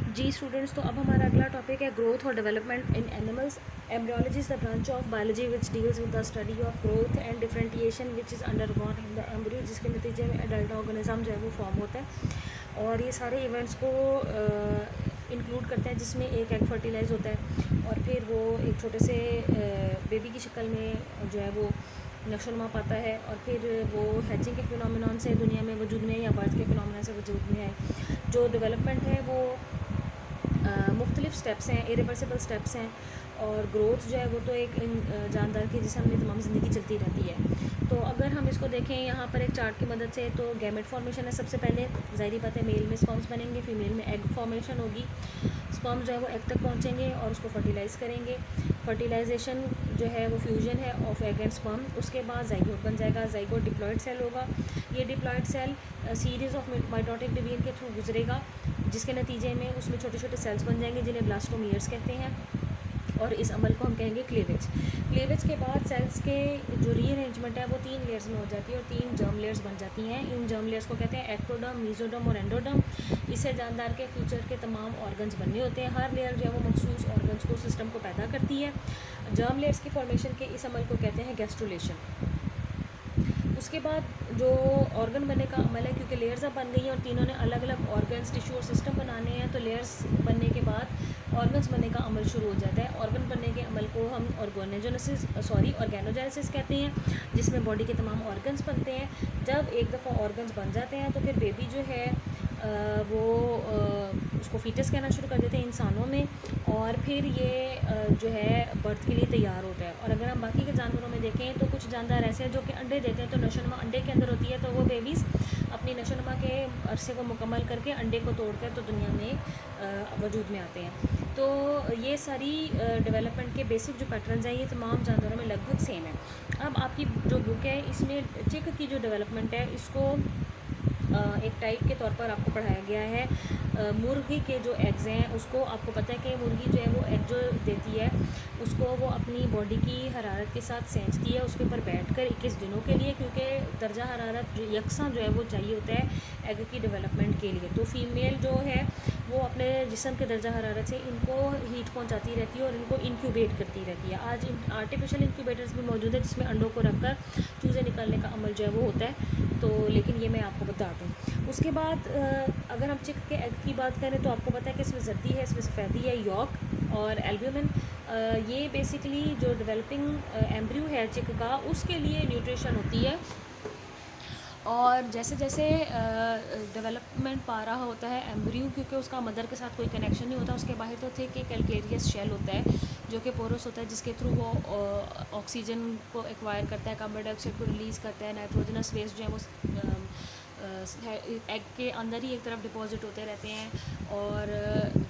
जी students, तो अब हमारा अगला टॉपिक है ग्रोथ और development in animals. Embryology is the branch of biology which deals with the study of growth and differentiation which is undergone in the embryo, जिसके नतीजे में एडल्ट ऑर्गेनिज्म जो है वो फॉर्म होता है। और ये सारे इवेंट्स को इंक्लूड करते हैं, जिसमें एक एग फर्टिलाइज होता है और फिर वो एक छोटे से बेबी की शक्ल में जो है वो नशोनुमा पाता है, और फिर वो हैचिंग के फिनोमिनॉन से दुनिया में वजूद में या बर्थ के फिनोमिना से वजूद में है। जो डेवलपमेंट है वो मुख्तलिफ स्टेप्स हैं, इरिवर्सिबल स्टेप्स हैं। और ग्रोथ जो है वो तो एक जानदार की जिसम में तमाम ज़िंदगी चलती रहती है। तो अगर हम इसको देखें यहाँ पर एक चार्ट की मदद से, तो गैमेट फॉर्मेशन है सबसे पहले। ज़ाहिर बात है, मेल में स्पर्म्स बनेंगे, फीमेल में एग फॉर्मेशन होगी। स्पर्म जो है वो एग तक पहुँचेंगे और उसको फर्टिलाइज़ करेंगे। फर्टिलाइजेशन जो है वो फ्यूजन है ऑफ एग एंड स्पर्म। उसके बाद जाइगोट बन जाएगा। जाइगोट डिप्लॉयड सेल होगा। ये diploid cell series of mitotic division के थ्रू गुजरेगा, जिसके नतीजे में उसमें छोटे छोटे सेल्स बन जाएंगे जिन्हें ब्लास्टोमियर्स कहते हैं। और इस अमल को हम कहेंगे क्लीवेज। क्लीवेज के बाद सेल्स के जो रीअरेंजमेंट है वो 3 लेयर्स में हो जाती है और 3 जर्म लेयर्स बन जाती हैं। इन जर्म लेयर्स को कहते हैं एक्टोडर्म, मीजोडर्म और एंडोडर्म। इससे जानदार के फ्यूचर के तमाम ऑर्गन्स बनने होते हैं। हर लेयर जो है वो मखसूस ऑर्गन्स को, सिस्टम को पैदा करती है। जर्म लेयर्स की फॉर्मेशन के इस अमल को कहते हैं गैस्ट्रुलेशन। उसके बाद जो ऑर्गन बनने का अमल है, क्योंकि लेयर्स अब बन गई हैं और तीनों ने अलग अलग ऑर्गन्स, टिश्यू और सिस्टम बनाने हैं, तो लेयर्स बनने के बाद ऑर्गन्स बनने का अमल शुरू हो जाता है। ऑर्गन बनने के अमल को हम ऑर्गेनोजेनेसिस कहते हैं, जिसमें बॉडी के तमाम ऑर्गन्स बनते हैं। जब एक दफ़ा ऑर्गन्स बन जाते हैं तो फिर बेबी जो है वो उसको फीटस कहना शुरू कर देते हैं इंसानों में, और फिर ये जो है बर्थ के लिए तैयार होता है। और अगर हम बाकी के जानवरों में देखें तो कुछ जानदार ऐसे हैं जो कि अंडे देते हैं, तो नशोनुमा अंडे के अंदर होती है, तो वो बेबीज़ अपनी नशोनुमा के अरसे को मुकम्मल करके अंडे को तोड़कर तो दुनिया में वजूद में आते हैं। तो ये सारी डेवलपमेंट के बेसिक जो पैटर्न्स हैं ये तमाम जानवरों में लगभग सेम है। अब आपकी जो बुक है इसमें चिक की जो डेवलपमेंट है इसको एक टाइप के तौर पर आपको पढ़ाया गया है। मुर्गी के जो एग्ज़ हैं उसको आपको पता है कि मुर्गी जो है वो एग जो देती है उसको वो अपनी बॉडी की हरारत के साथ सेंचती है उसके ऊपर बैठकर 21 दिनों के लिए, क्योंकि दर्जा हरारत यकसा जो है वो चाहिए होता है एग की डेवलपमेंट के लिए। तो फीमेल जो है वो अपने जिस्म के दर्जा हरारत से इनको हीट पहुंचाती रहती है और इनको इंक्यूबेट करती रहती है। आज आर्टिफिशियल इंक्यूबेटर्स भी मौजूद है जिसमें अंडों को रखकर चूज़े निकालने का अमल जो है वो होता है। तो लेकिन ये मैं आपको बता दूँ। उसके बाद अगर हम चिक के एग की बात करें तो आपको पता है कि इसमें जर्दी है, इसमें सफ़ेदी है, यॉक और एल्ब्यूमिन। ये बेसिकली जो डेवलपिंग एम्ब्रियो है चिक का उसके लिए न्यूट्रिशन होती है। और जैसे जैसे डेवलपमेंट पा रहा होता है एम्ब्रियो, क्योंकि उसका मदर के साथ कोई कनेक्शन नहीं होता, उसके बाहर तो थे कि कैल्केरियस शेल होता है जो कि पोरस होता है, जिसके थ्रू वो ऑक्सीजन को एक्वायर करता है, कार्बन डाइऑक्साइड को रिलीज़ करता है। नाइट्रोजनस वेस्ट जो है वो एग के अंदर ही एक तरफ डिपॉजिट होते रहते हैं। और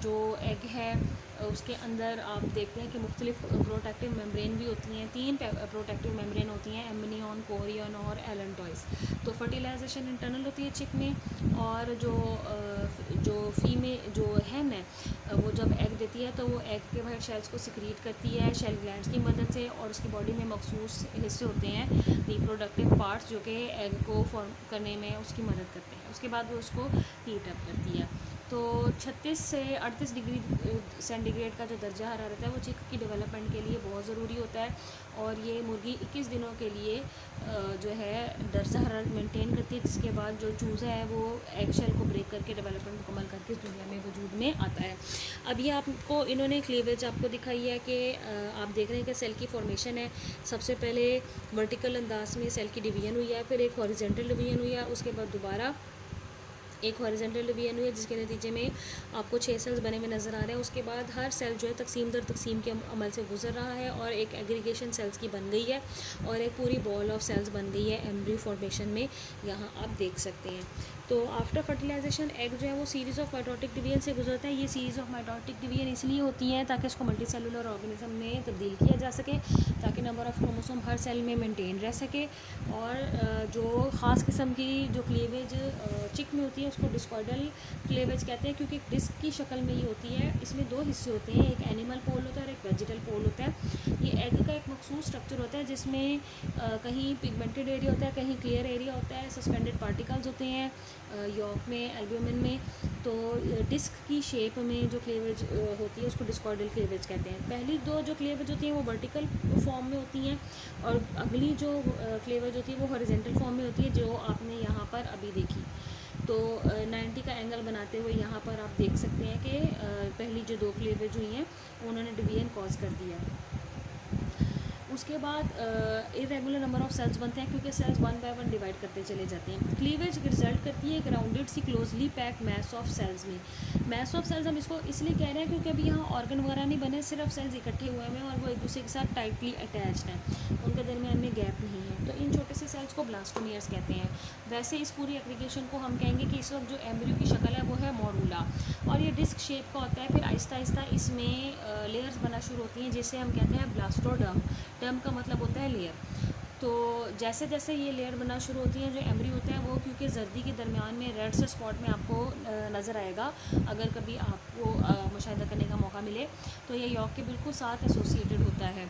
जो एग है उसके अंदर आप देखते हैं कि मुख्तलिफ प्रोटेक्टिव मेम्ब्रेन भी होती हैं। 3 प्रोटेक्टिव मेम्ब्रेन होती हैं, एमनियन, कोरियन और एलेंटॉइस। तो फर्टिलाइजेशन इंटरनल होती है चिक में, और जो फीमेल जो हैन है वो जब एग देती है तो वो एग के बाहर शेल्स को सिक्रीट करती है शेल ग्लैंड्स की मदद से, और उसकी बॉडी में मखसूस हिस्से होते हैं रिप्रोडक्टिव पार्ट्स जो कि एग को फॉर्म करने में उसकी मदद करते हैं। उसके बाद वो उसको हीट अप करती है। तो 36 से 38 डिग्री सेंटीग्रेड का जो दर्जा हरारत है वो चिक की डेवलपमेंट के लिए बहुत ज़रूरी होता है। और ये मुर्गी 21 दिनों के लिए जो है दर्जा हरारत मेंटेन करती है, जिसके बाद जो चूज़ा है वो एग शेल को ब्रेक करके डेवलपमेंट मुकम्मल करके इस दुनिया में वजूद में आता है। अब ये आपको इन्होंने क्लीवेज आपको दिखाई है कि आप देख रहे हैं कि सेल की फॉर्मेशन है। सबसे पहले वर्टिकल अंदाज में सेल की डिवीजन हुई है, फिर एक हॉरिजेंटल डिवीजन हुई है, उसके बाद दोबारा एक हॉरिजेंटल डिवीजन हुई है, जिसके नतीजे में आपको 6 सेल्स बने हुए नज़र आ रहे हैं। उसके बाद हर सेल जो है तकसीम दर तकसीम के अमल से गुजर रहा है और एक एग्रीगेशन सेल्स की बन गई है और एक पूरी बॉल ऑफ सेल्स बन गई है एम्ब्रियो फॉर्मेशन में, यहाँ आप देख सकते हैं। तो आफ्टर फर्टिलाइजेशन एग जो है वो सीरीज़ ऑफ माइटोटिक डिवीजन से गुजरता है। ये सीरीज़ ऑफ माइटोटिक डिवीजन इसलिए होती हैं ताकि इसको मल्टी सेलुलर ऑर्गेनिज्म में तब्दील किया जा सके, ताकि नंबर ऑफ़ क्रोमोसोम हर सेल में मेंटेन रह सके। और जो ख़ास किस्म की जो क्लीवेज चिक में होती है उसको डिस्कॉइडल क्लीवेज कहते हैं, क्योंकि डिस्क की शक्ल में ही होती है। इसमें 2 हिस्से होते हैं, एक एनिमल पोल होता है और एक वेजिटल पोल होता है। ये एग का एक मखसूस स्ट्रक्चर होता है जिसमें कहीं पिगमेंटेड एरिया होता है, कहीं क्लियर एरिया होता है, सस्पेंडेड पार्टिकल्स होते हैं, यॉक में, एल्ब्यूमिन में। तो डिस्क की शेप में जो क्लीवेज होती है उसको डिस्कॉइडल क्लीवेज कहते हैं। पहली दो जो क्लीवेज होती हैं वो वर्टिकल फॉर्म में होती हैं, और अगली जो क्लीवेज होती है वो हॉरिजॉन्टल फॉर्म में होती है, जो आपने यहाँ पर अभी देखी। तो 90 का एंगल बनाते हुए यहाँ पर आप देख सकते हैं कि पहली जो दो क्लीवेज हुई हैं उन्होंने डिवीजन कॉज कर दिया। उसके बाद इरेगुलर नंबर ऑफ सेल्स बनते हैं, क्योंकि cells one by one divide करते चले जाते हैं। क्लीवेज रिजल्ट करती है grounded see closely packed mass of cells में। मैस ऑफ सेल्स हम इसको इसलिए कह रहे हैं क्योंकि अभी यहाँ ऑर्गन वगैरह नहीं बने, सिर्फ सेल्स इकट्ठे हुए हैं और वो एक दूसरे के साथ टाइटली अटैच्ड हैं, उनके दरमियान में गैप नहीं है। तो इन छोटे से सेल्स को ब्लास्टोमियर्स कहते हैं। वैसे इस पूरी एप्लीकेशन को हम कहेंगे कि इस वक्त जो एम्ब्रियो की शक्ल है वो है मॉरूला, और ये डिस्क शेप का होता है। फिर आहिस्ता आहिस्ता इसमें लेयर्स बना शुरू होती हैं, जिसे हम कहते हैं ब्लास्टोडर्म। टर्म का मतलब होता है लेयर। तो जैसे जैसे ये लेयर बनना शुरू होती है, जो एम्ब्रियो होता है वो, क्योंकि जर्दी के दरमियान में रेड से स्पॉट में आपको नज़र आएगा अगर कभी आपको मुशाहिदा करने का मौका मिले, तो ये यॉक के बिल्कुल साथ एसोसिएटेड होता है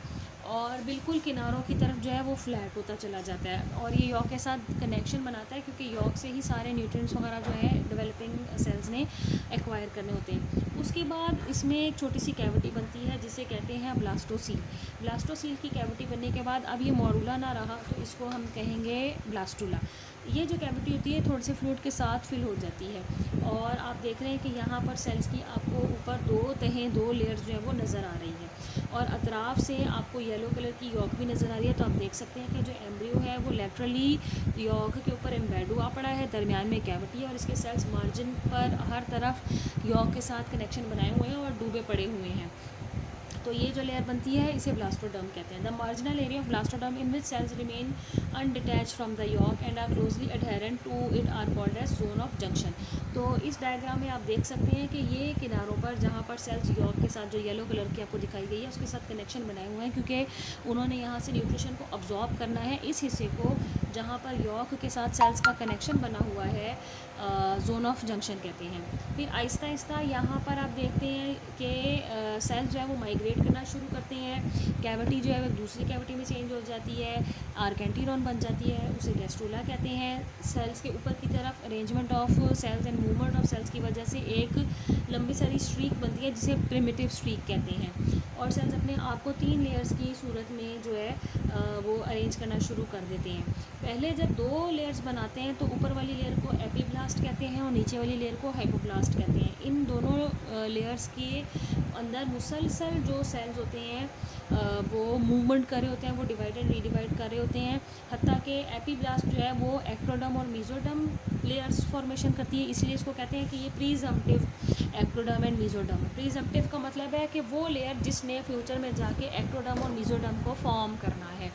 और बिल्कुल किनारों की तरफ जो है वो फ्लैट होता चला जाता है, और ये यॉक के साथ कनेक्शन बनाता है, क्योंकि यॉक से ही सारे न्यूट्रिएंट्स वगैरह जो है डेवलपिंग सेल्स ने एक्वायर करने होते हैं। उसके बाद इसमें एक छोटी सी कैविटी बनती है जिसे कहते हैं ब्लास्टोसील। ब्लास्टोसील की कैविटी बनने के बाद अब ये मॉरूला ना रहा तो इसको हम कहेंगे ब्लास्टूला। ये जो कैविटी होती है थोड़े से फ्लूइड के साथ फिल हो जाती है, और आप देख रहे हैं कि यहाँ पर सेल्स की आपको ऊपर दो तहें, दो लेयर्स जो है वो नज़र आ रही हैं, और अतराफ से आपको येलो कलर की यॉक भी नज़र आ रही है। तो आप देख सकते हैं कि जो एम्ब्रियो है वो लेटरली यॉक के ऊपर एम्बेड हुआ पड़ा है, दरमियान में कैविटी है, और इसके सेल्स मार्जिन पर हर तरफ यॉक के साथ कनेक्शन बनाए हुए हैं और डूबे पड़े हुए हैं। तो ये जो लेयर बनती है इसे ब्लास्टोडर्म कहते हैं। The marginal area of blastoderm in which cells remain undetach from the yolk and are closely adherent to it are called edge zone of junction. तो इस डायग्राम में आप देख सकते हैं कि ये किनारों पर जहाँ पर सेल्स यॉक के साथ जो येलो कलर की आपको दिखाई गई है उसके साथ कनेक्शन बनाए हुए हैं, क्योंकि उन्होंने यहाँ से न्यूट्रिशन को अब्जॉर्ब करना है। इस हिस्से को जहाँ पर यॉक के साथ सेल्स का कनेक्शन बना हुआ है जोन ऑफ जंक्शन कहते हैं। फिर आहिस्ता आहिस्ता यहाँ पर आप देखते हैं कि सेल्स जो है वो माइग्रेट करना शुरू करते हैं। कैविटी जो है वो दूसरी कैविटी में चेंज हो जाती है, आर्केंटीरॉन बन जाती है, उसे गैस्ट्रोला कहते हैं। सेल्स के ऊपर की तरफ arrangement of cells and movement of cells की वजह से एक लंबी सारी स्ट्रीक बनती है जिसे प्रिमिटिव स्ट्रीक कहते हैं, और सेल्स अपने आप को 3 लेयर्स की सूरत में जो है वो अरेंज करना शुरू कर देते हैं। पहले जब 2 लेयर्स बनाते हैं तो ऊपर वाली लेयर को एपीब्लास्ट कहते हैं और नीचे वाली लेयर को हाइपोब्लास्ट कहते हैं। इन दोनों लेयर्स के अंदर मुसलसल जो सेल्स होते हैं वो मूवमेंट कर रहे होते हैं, वो डिवाइड एंड रीडिवाइड कर रहे होते हैं। हत्ता कि एपीब्लास्ट जो है वो एक्टोडर्म और मीजोडर्म लेयर्स फॉर्मेशन करती है, इसलिए इसको कहते हैं कि ये प्रीजम्पटिव एक्टोडर्म एंड मीजोडर्म। प्रीजम्पटिव का मतलब है कि वो लेयर जिसने फ्यूचर में जाके एक्टोडर्म और मीजोडर्म को फॉर्म करना है,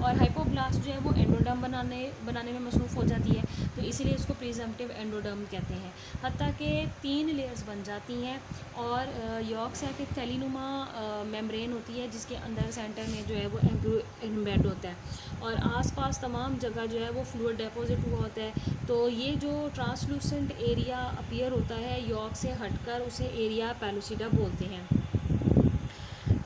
और हाइपोब्लास्ट जो है वो एंडोडर्म बनाने में मसरूफ़ हो जाती है, तो इसीलिए इसको प्रीजम्पटिव एंडोडर्म कहते हैं। हत्ता कि 3 लेयर्स बन जाती हैं, और यॉक सैक एक थैलीनुमा मेम्ब्रेन होती है जिसके अंदर सेंटर में जो है वो एम्बेड होता है, और आसपास तमाम जगह जो है वो फ्लूइड डिपॉजिट हुआ होता है। तो ये जो ट्रांसलूसेंट एरिया अपीयर होता है यॉक से हटकर उसे एरिया पेलुसिडा बोलते हैं।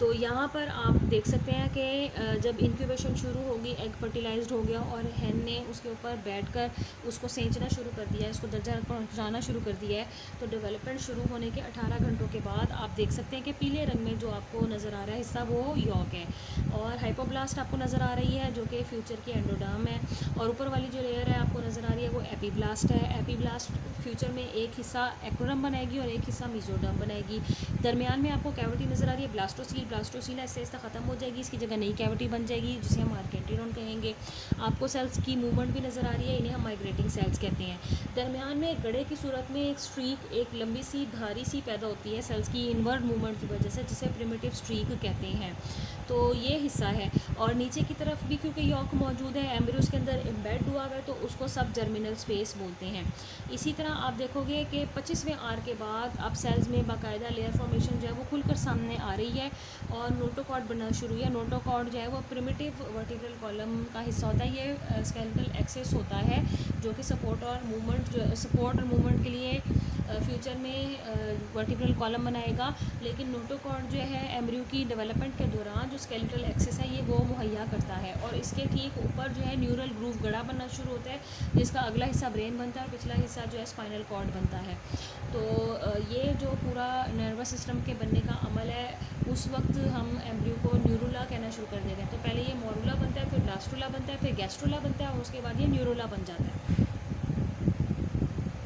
तो यहाँ पर आप देख सकते हैं कि जब इंक्यूबेशन शुरू होगी, एग फर्टिलाइज्ड हो गया और हैन ने उसके ऊपर बैठकर उसको सेंचना शुरू कर दिया है, इसको दर्जा पहुँचाना शुरू कर दिया है, तो डेवलपमेंट शुरू होने के 18 घंटों के बाद आप देख सकते हैं कि पीले रंग में जो आपको नज़र आ रहा है हिस्सा वो यॉक है, और हाइपोब्लास्ट आपको नज़र आ रही है जो कि फ्यूचर की एंडोडर्म है, और ऊपर वाली जो लेयर है आपको नज़र आ रही है वो एपीब्लास्ट है। एपीब्लास्ट फ्यूचर में एक हिस्सा एक्टोडर्म बनाएगी और एक हिस्सा मीजोडर्म बनाएगी। दरमियान में आपको कैविटी नज़र आ रही है ब्लास्टोसील ऐसे ऐसा ख़त्म हो जाएगी, इसकी जगह नई कैविटी बन जाएगी जिसे हम आर्केंटीरॉन कहेंगे। आपको सेल्स की मूवमेंट भी नज़र आ रही है, इन्हें हम माइग्रेटिंग सेल्स कहते हैं। दरमियान में एक गड़े की सूरत में एक स्ट्रीक, एक लंबी सी धारी सी पैदा होती है सेल्स की इनवर्ड मूवमेंट की वजह से, जिसे प्रिमिटिव स्ट्रीक कहते हैं। तो ये हिस्सा है, और नीचे की तरफ भी क्योंकि यॉक मौजूद है, एम्ब्रियो के अंदर एम्बेड हुआ है, तो उसको सब जर्मिनल स्पेस बोलते हैं। इसी तरह आप देखोगे कि 25वें आर के बाद अब सेल्स में बाकायदा लेयर फॉर्मेशन जो है वो खुलकर सामने आ रही है, और नोटोकॉर्ड बनना शुरू है। नोटोकॉर्ड जो है वो प्रिमिटिव वर्टिब्रल कॉलम का हिस्सा होता है, ये स्केलेटल एक्सेस होता है जो कि सपोर्ट और मूवमेंट के लिए फ्यूचर में वर्टिब्रल कॉलम बनाएगा। लेकिन नोटोकॉर्ड जो है एम्ब्रियो की डेवलपमेंट के दौरान जो स्केलेटल एक्सेस है ये वो मुहैया करता है, और इसके ठीक ऊपर जो है न्यूरल ग्रूव गड़ा बनना शुरू होता है, जिसका अगला हिस्सा ब्रेन बनता है और पिछला हिस्सा जो है स्पाइनल कॉर्ड बनता है। तो ये जो पूरा नर्वस सिस्टम के बनने का अमल है, उस वक्त हम एम्ब्रियो को न्यूरुला कहना शुरू कर देते हैं। तो पहले ये मोरुला बनता है, फिर ब्लास्टुला बनता है, फिर गैस्ट्रुला बनता है, और उसके बाद ये न्यूरुला बन जाता है।